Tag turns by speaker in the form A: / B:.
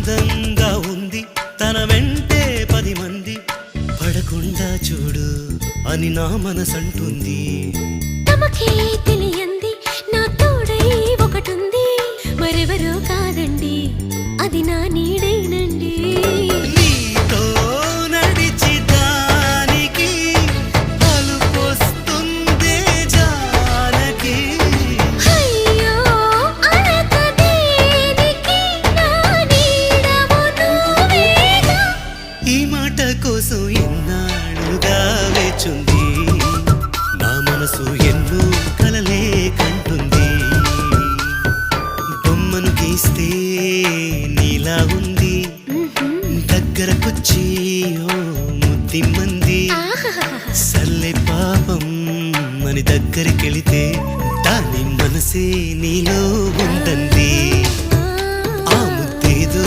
A: అందంగా ఉంది తన వెంటే 10 మంది పడకుండా చూడు అని నా మనసంటుంది.
B: తమకే తెలియంది నా తోడై ఒకటుంది మరెవరో కాదండి అది నా నీడైనండి.
A: నీతో నడిచి దానికి అలుపొస్తుందే జానకి.
B: అయ్యో అనక దేనికి నా నీడవు నువ్వేగా.
A: ఈ మాట కోసం ఎన్నాళ్ళుగా వేచుంది నా మనసు ఎన్నో కలలే కంటుంది. బొమ్మను గీస్తే నీలా ఉంది దగ్గరకొచ్చి ఓ ముద్దిమ్మంది. సల్లే పాపం అని దగ్గరికెళితే దాని మనసే నీలో ఉందంది.